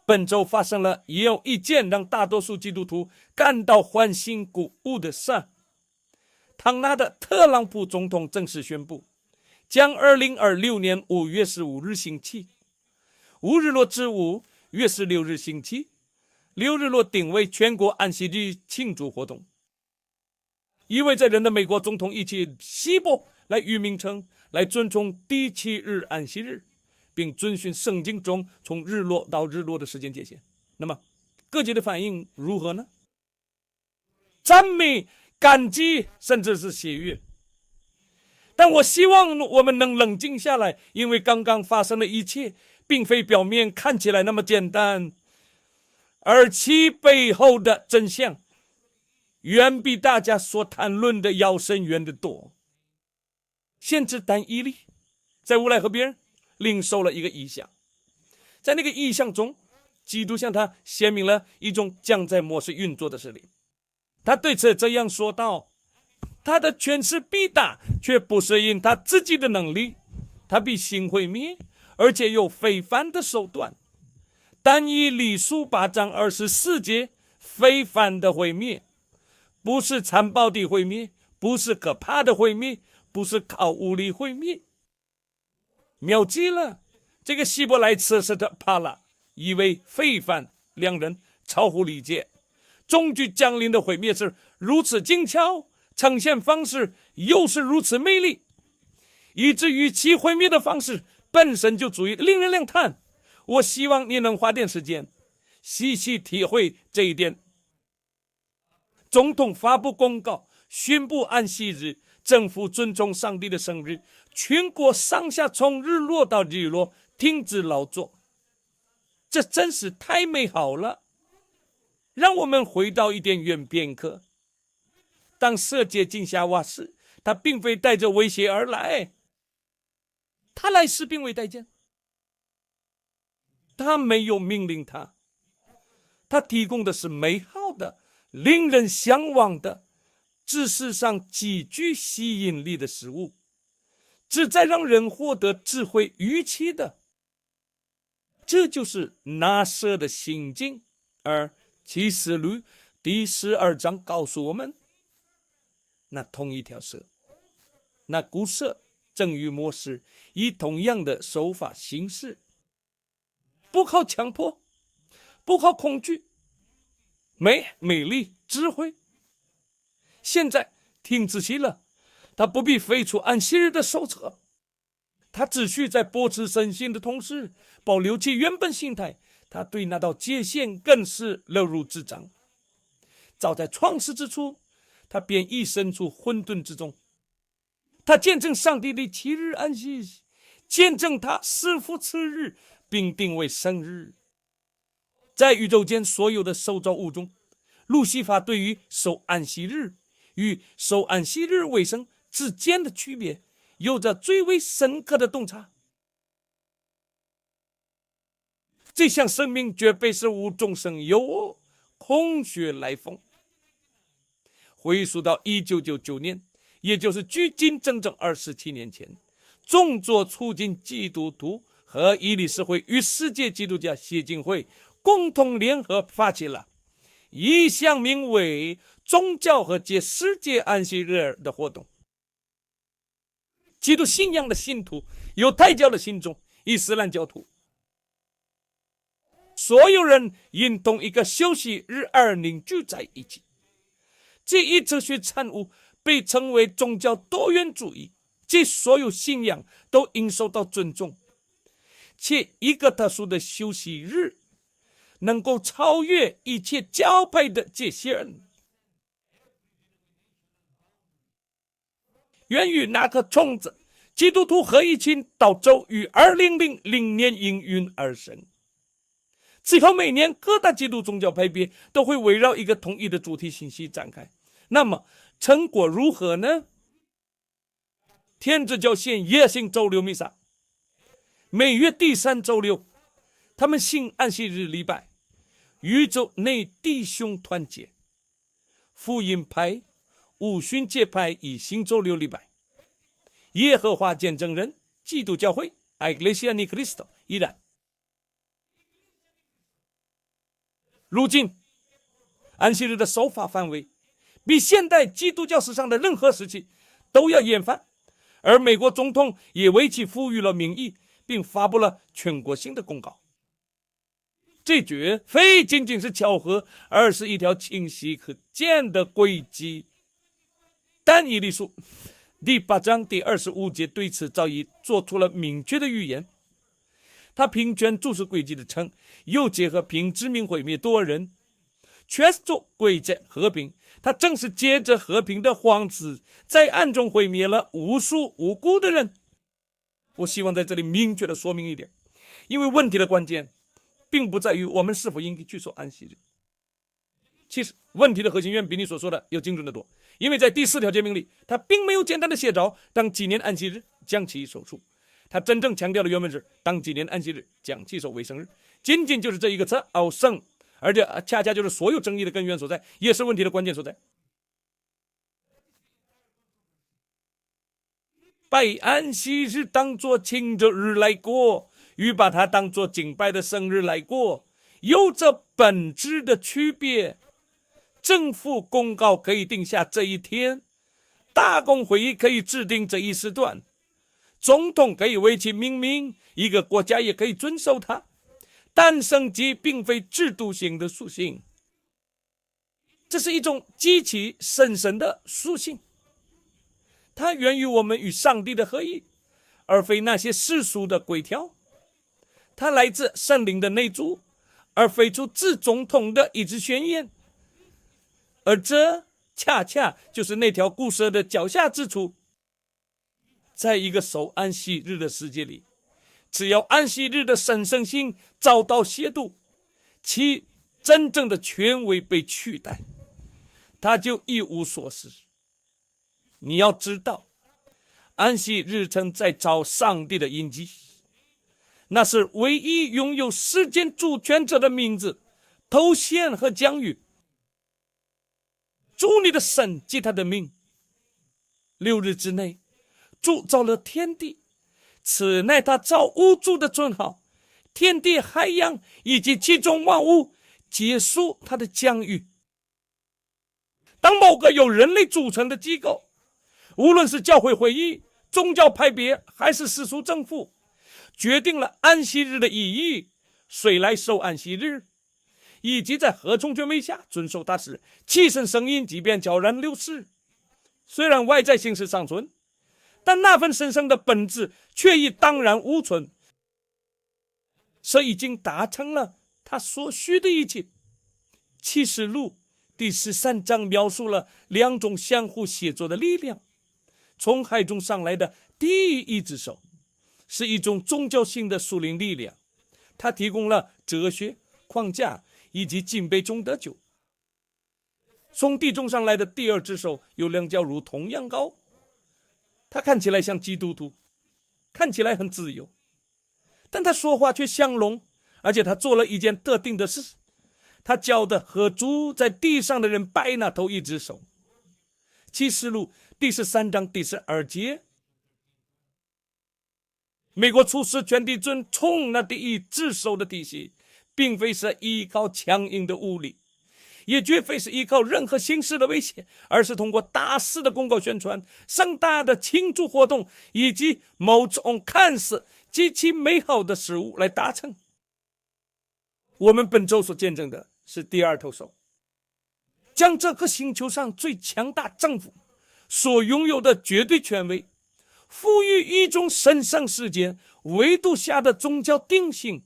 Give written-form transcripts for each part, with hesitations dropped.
本周发生了也有一件让大多数基督徒感到欢欣鼓舞的事。唐纳的特朗普总统正式宣布，将2026年5月15日星期5日落至5月16日星期6日落定为全国安息日庆祝活动。意味着人的美国总统一起西部来预名称，来尊重第7日安息日，并遵循圣经中从日落到日落的时间界限。那么各界的反应如何呢？赞美、感激，甚至是喜悦。但我希望我们能冷静下来，因为刚刚发生的一切并非表面看起来那么简单，而其背后的真相远比大家所谈论的要深远得多。先知但以理在乌来河边领受了一个异象，在那个异象中，基督向他显明了一种将在末世运作的势力。他对此这样说道：他的权势必大，却不是因他自己的能力，他必行毁灭，而且有非凡的手段。但以理书8章24节，非凡的毁灭不是残暴的毁灭，不是可怕的毁灭，不是靠武力毁灭。秒记了，这个希伯来词是的帕拉，意为非凡，两人超乎理解。终局降临的毁灭是如此精巧，呈现方式又是如此魅力，以至于其毁灭的方式本身就足以令人亮叹。我希望你能花点时间细细体会这一点。总统发布公告，宣布安息日，政府尊重上帝的生日，全国上下从日落到日落停止劳作。这真是太美好了。让我们回到伊甸园片刻。当色戒进夏娃时，他并非带着威胁而来，他来时并未带剑，他没有命令他，他提供的是美好的、令人向往的、知识上极具吸引力的事物，旨在让人获得智慧预期的。这就是拿蛇的行径。而启示录第12章告诉我们，那同一条蛇，那古蛇正与末世以同样的手法行事，不靠强迫，不靠恐惧，美丽、智慧。现在听仔细了，他不必废除安息日的守则，他只需在驳斥身心的同时保留其原本形态。他对那道界限更是了如指掌。早在创世之初，他便已身处混沌之中。他见证上帝的7日安息，见证他师傅次日，并定为圣日。在宇宙间所有的受造物中，路西法对于守安息日与守安息日为生之间的区别有着最为深刻的洞察。这项生命绝非是无中生有，空穴来风。回溯到1999年，也就是距今整整27年前，众作促进基督徒和伊理事会与世界基督教协进会共同联合发起了一项名为宗教和世界安息日的活动。基督信仰的信徒、犹太教的信众、伊斯兰教徒，所有人因同一个休息日而凝聚在一起。这一哲学产物被称为宗教多元主义，这所有信仰都应受到尊重，且一个特殊的休息日能够超越一切教派的界限。源于那颗种子，基督徒合一群岛州于2000年应运而生。此后每年各大基督宗教派别都会围绕一个统一的主题信息展开。那么成果如何呢？天主教信夜行周六弥撒，每月第3周六他们信安息日礼拜。宇宙内弟兄团结，福音派、五旬节派以行周六礼拜。耶和华见证人基督教会 Iglesia ni Cristo 依然。如今安息日的守法范围比现代基督教史上的任何时期都要严范，而美国总统也为其赋予了名义，并发布了全国性的公告。这绝非仅仅是巧合，而是一条清晰可见的轨迹。但以理书第8章第25节对此早已做出了明确的预言。他凭权注释轨迹的称，又结合凭致命毁灭多人，确实做诡计和平。他正是借着和平的幌子，在暗中毁灭了无数无辜的人。我希望在这里明确的说明一点，因为问题的关键并不在于我们是否应该去守安息日。其实问题的核心远比你所说的要精准得多，因为在第4条诫命里，他并没有简单的写着当纪念安息日，将其守住。他真正强调的原文是当纪念安息日，将其守为圣日。仅仅就是这一个词“圣”，而且恰恰就是所有争议的根源所在，也是问题的关键所在。把安息日当作庆祝日来过，与把它当作敬拜的生日来过，有着本质的区别。政府公告可以定下这一天，大公会议可以制定这一时段，总统可以为其命名，一个国家也可以遵守它。但升级并非制度性的属性，这是一种极其神圣的属性，它源于我们与上帝的合一，而非那些世俗的规条。它来自圣灵的内住，而非出自总统的一纸宣言。而这恰恰就是那条固蛇的脚下之处。在一个守安息日的世界里，只要安息日的神圣性遭到亵渎，其真正的权威被取代，它就一无所事。你要知道，安息日曾在造上帝的印记，那是唯一拥有时间主权者的名字、头衔和疆域。主你的神记他的命，6日之内主造了天地，此乃他造物主的尊号。天地海洋以及其中万物结束他的疆域。当某个由人类组成的机构，无论是教会会议、宗教派别还是世俗政府，决定了安息日的意义，谁来守安息日，以及在何种权威下遵守它时，其声音即便悄然流失。虽然外在形式尚存，但那份神圣的本质却已荡然无存。这已经达成了他所需的一切。启示录第13章描述了2种相互协作的力量。从海中上来的第一只手是一种宗教性的属灵力量，它提供了哲学框架以及敬拜中得救。从地中上来的第2只手有2角如同样高，他看起来像基督徒，看起来很自由，但他说话却像龙，而且他做了一件特定的事，他教的和主在地上的人拜那头一只手。启示录第13章第12节，美国出使全体尊崇那第一只手的体系，并非是依靠强硬的武力，也绝非是依靠任何形式的威胁，而是通过大肆的公告宣传、盛大的庆祝活动以及某种看似极其美好的事物来达成。我们本周所见证的是第2头手，将这颗星球上最强大政府所拥有的绝对权威赋予一种神圣世界维度下的宗教定型，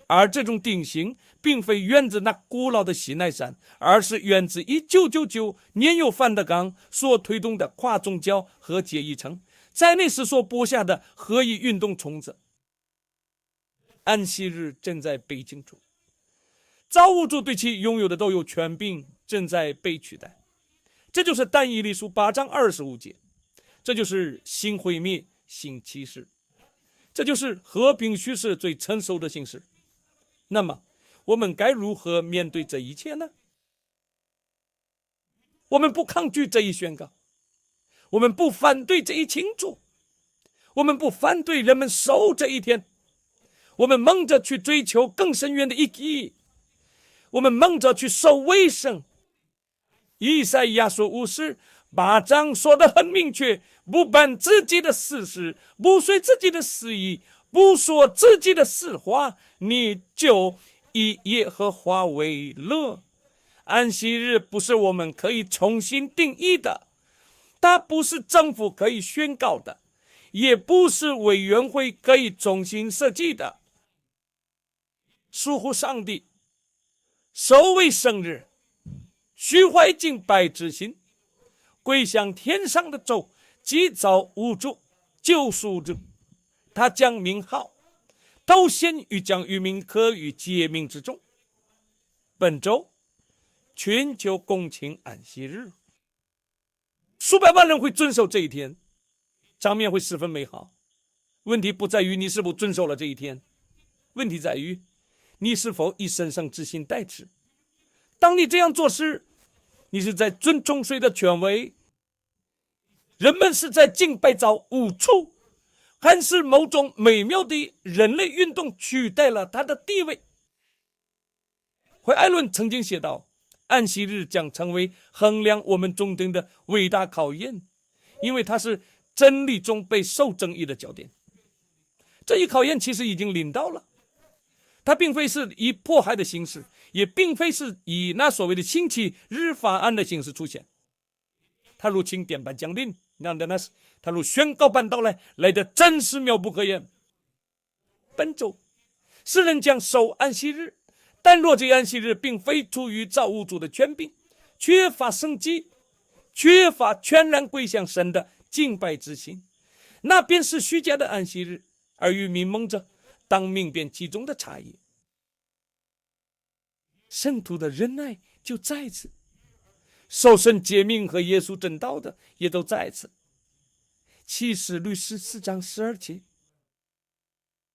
而这种定型并非源自那古老的西奈山，而是源自1999年由范德刚所推动的跨宗教和解议程，在那时所播下的合一运动种子。安息日正在被清除，造物主对其拥有的都有权柄正在被取代。这就是但以理书8章25节，这就是新毁灭新启示，这就是和平叙事最成熟的形式。那么我们该如何面对这一切呢？我们不抗拒这一宣告，我们不反对这一庆祝，我们不反对人们守这一天，我们忙着去追求更深远的意义。我们忙着去守卫神。以赛亚书58章说得很明确，不办自己的私事，不随自己的私意，不说自己的实话，你就以耶和华为乐。安息日不是我们可以重新定义的，它不是政府可以宣告的，也不是委员会可以重新设计的。属乎上帝，守卫圣日，虚怀敬拜之心，归向天上的主，祭造无主救赎主。他将名号头衔于将于民刻于诫命之中。本周全球公庆安息日，数百万人会遵守这一天，场面会十分美好。问题不在于你是否遵守了这一天，问题在于你是否以神圣之心待之。当你这样做时，你是在尊重谁的权威？人们是在敬拜造物主，还是某种美妙的人类运动取代了他的地位？怀艾伦曾经写道，安息日将成为衡量我们忠贞的伟大考验，因为它是真理中被受争议的焦点。这一考验其实已经临到了，它并非是以迫害的形式，也并非是以那所谓的星期日法案的形式出现。它如请典般降临，它如宣告般到来，来得真实妙不可言。本周世人将守安息日，但若这安息日并非出于造物主的权柄，缺乏生机，缺乏全然归向神的敬拜之心，那便是虚假的安息日，而与民蒙着当明辨其中的差异。圣徒的忍耐就在此，受神诫命和耶稣真道的也都在此。启示录14章12节，